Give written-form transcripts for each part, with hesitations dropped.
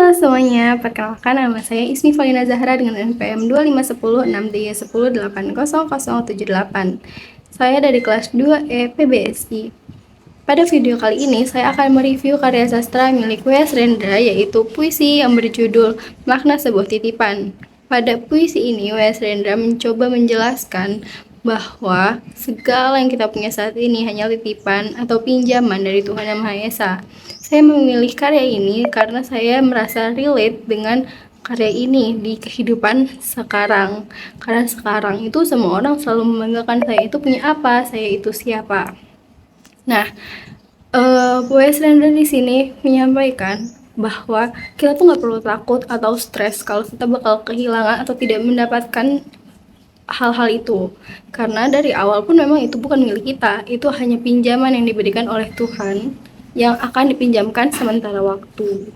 Halo semuanya, perkenalkan nama saya Ismi Falina Zahra dengan NPM 25106D10800078. Saya dari kelas 2E PBSI. Pada video kali ini, saya akan mereview karya sastra milik W.S. Rendra, yaitu puisi yang berjudul Makna Sebuah Titipan. Pada puisi ini, W.S. Rendra mencoba menjelaskan bahwa segala yang kita punya saat ini hanya titipan atau pinjaman dari Tuhan Yang Maha Esa. Saya memilih karya ini karena saya merasa relate dengan karya ini di kehidupan sekarang. Karena sekarang itu semua orang selalu membanggakan saya itu punya apa, saya itu siapa. Nah, W.S. Rendra di sini menyampaikan bahwa kita tuh nggak perlu takut atau stres kalau kita bakal kehilangan atau tidak mendapatkan hal-hal itu, karena dari awal pun memang itu bukan milik kita, itu hanya pinjaman yang diberikan oleh Tuhan yang akan dipinjamkan sementara waktu.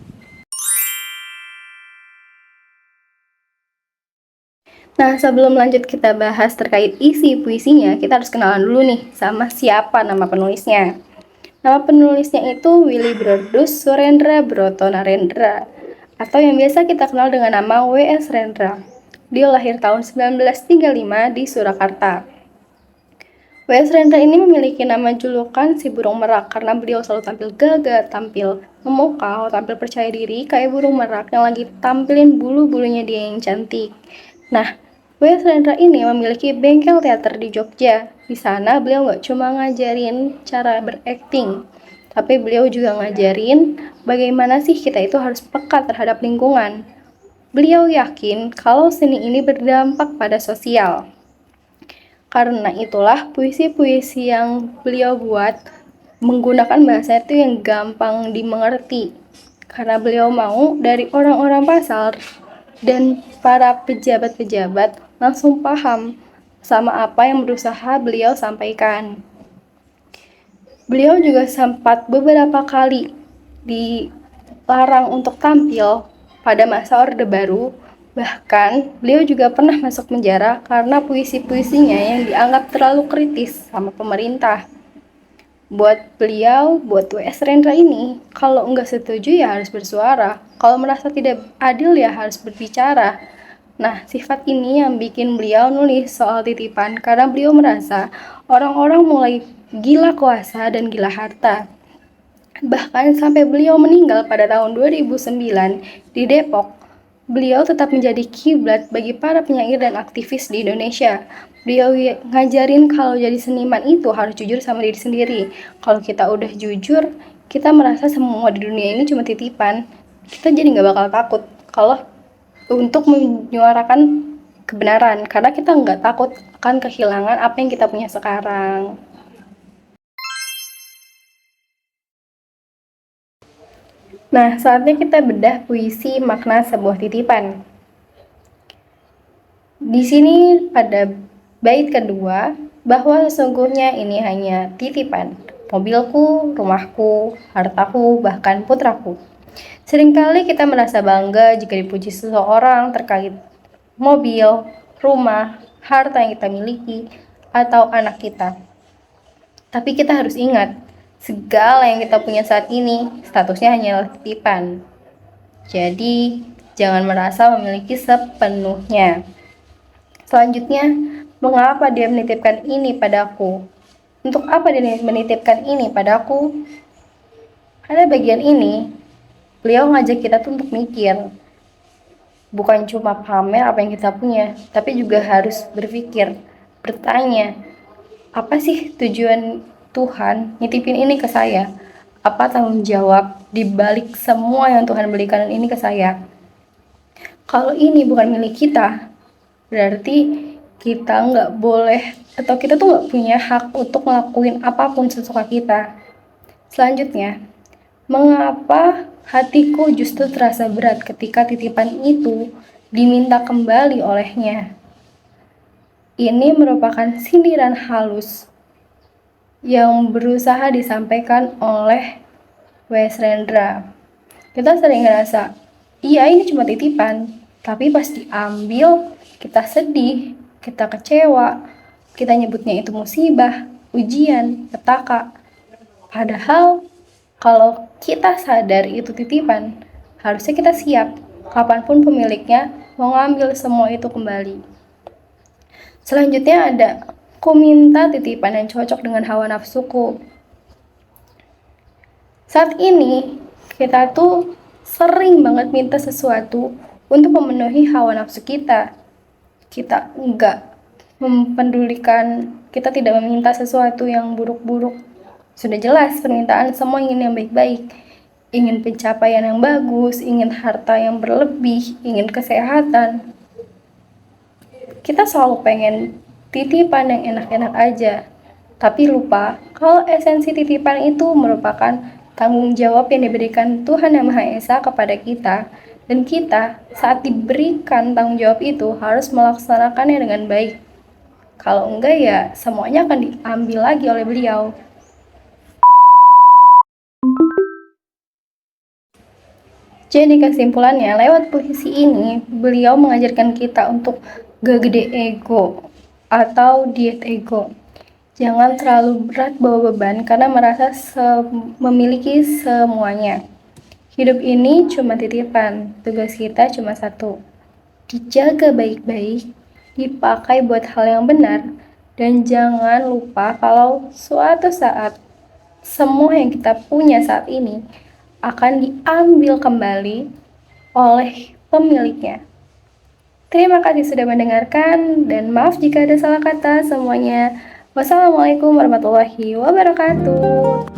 Nah, sebelum lanjut kita bahas terkait isi puisinya, kita harus kenalan dulu nih sama siapa nama penulisnya. Nama penulisnya itu Willy Brodus Surendra Broto Narendra, atau yang biasa kita kenal dengan nama W.S. Rendra. Dia lahir tahun 1935 di Surakarta. W.S. Rendra ini memiliki nama julukan si burung merak karena beliau selalu tampil gagah, tampil memukau, tampil percaya diri kayak burung merak yang lagi tampilin bulu-bulunya dia yang cantik. Nah, W.S. Rendra ini memiliki bengkel teater di Jogja. Di sana beliau nggak cuma ngajarin cara berakting, tapi beliau juga ngajarin bagaimana sih kita itu harus peka terhadap lingkungan. Beliau yakin kalau seni ini berdampak pada sosial. Karena itulah puisi-puisi yang beliau buat menggunakan bahasa itu yang gampang dimengerti. Karena beliau mau dari orang-orang pasar dan para pejabat-pejabat langsung paham sama apa yang berusaha beliau sampaikan. Beliau juga sempat beberapa kali dilarang untuk tampil pada masa Orde Baru. Bahkan beliau juga pernah masuk penjara karena puisi-puisinya yang dianggap terlalu kritis sama pemerintah. Buat beliau, buat W.S. Rendra ini, kalau nggak setuju ya harus bersuara. Kalau merasa tidak adil ya harus berbicara. Nah, sifat ini yang bikin beliau nulis soal titipan karena beliau merasa orang-orang mulai gila kuasa dan gila harta. Bahkan sampai beliau meninggal pada tahun 2009 di Depok, beliau tetap menjadi kiblat bagi para penyair dan aktivis di Indonesia. Beliau ngajarin kalau jadi seniman itu harus jujur sama diri sendiri. Kalau kita udah jujur, kita merasa semua di dunia ini cuma titipan. Kita jadi nggak bakal takut kalau untuk menyuarakan kebenaran, karena kita nggak takut akan kehilangan apa yang kita punya sekarang. Nah, saatnya kita bedah puisi Makna Sebuah Titipan. Di sini pada bait kedua, bahwa sesungguhnya ini hanya titipan, mobilku, rumahku, hartaku, bahkan putraku. Seringkali kita merasa bangga jika dipuji seseorang terkait mobil, rumah, harta yang kita miliki, atau anak kita. Tapi kita harus ingat, segala yang kita punya saat ini, statusnya hanyalah titipan. Jadi, jangan merasa memiliki sepenuhnya. Selanjutnya, mengapa dia menitipkan ini padaku? Untuk apa dia menitipkan ini padaku? Pada bagian ini, beliau ngajak kita tuh untuk mikir. Bukan cuma pamer apa yang kita punya, tapi juga harus berpikir, bertanya, apa sih tujuan Tuhan nitipin ini ke saya? Apa tanggung jawab di balik semua yang Tuhan berikan ini ke saya? Kalau ini bukan milik kita, berarti kita nggak boleh atau kita tuh nggak punya hak untuk ngelakuin apapun sesuka kita. Selanjutnya, mengapa hatiku justru terasa berat ketika titipan itu diminta kembali olehnya? Ini merupakan sindiran halus yang berusaha disampaikan oleh W.S. Rendra. Kita sering ngerasa, iya ini cuma titipan, tapi pas diambil kita sedih, kita kecewa, kita nyebutnya itu musibah, ujian, petaka. Padahal kalau kita sadar itu titipan, harusnya kita siap kapanpun pemiliknya mau ngambil semua itu kembali. Selanjutnya ada, aku minta titipan yang cocok dengan hawa nafsuku. Saat ini, kita tuh sering banget minta sesuatu untuk memenuhi hawa nafsu kita. Kita enggak mempedulikan, kita tidak meminta sesuatu yang buruk-buruk. Sudah jelas permintaan semua ingin yang baik-baik. Ingin pencapaian yang bagus, ingin harta yang berlebih, ingin kesehatan. Kita selalu pengen titipan yang enak-enak aja. Tapi lupa kalau esensi titipan itu merupakan tanggung jawab yang diberikan Tuhan Yang Maha Esa kepada kita. Dan kita saat diberikan tanggung jawab itu harus melaksanakannya dengan baik. Kalau enggak ya semuanya akan diambil lagi oleh beliau. Jadi kesimpulannya, lewat puisi ini, beliau mengajarkan kita untuk gak gede ego atau diet ego. Jangan terlalu berat bawa beban karena merasa memiliki semuanya. Hidup ini cuma titipan, tugas kita cuma satu. Dijaga baik-baik, dipakai buat hal yang benar, dan jangan lupa kalau suatu saat semua yang kita punya saat ini akan diambil kembali oleh pemiliknya. Terima kasih sudah mendengarkan dan maaf jika ada salah kata semuanya. Wassalamualaikum warahmatullahi wabarakatuh.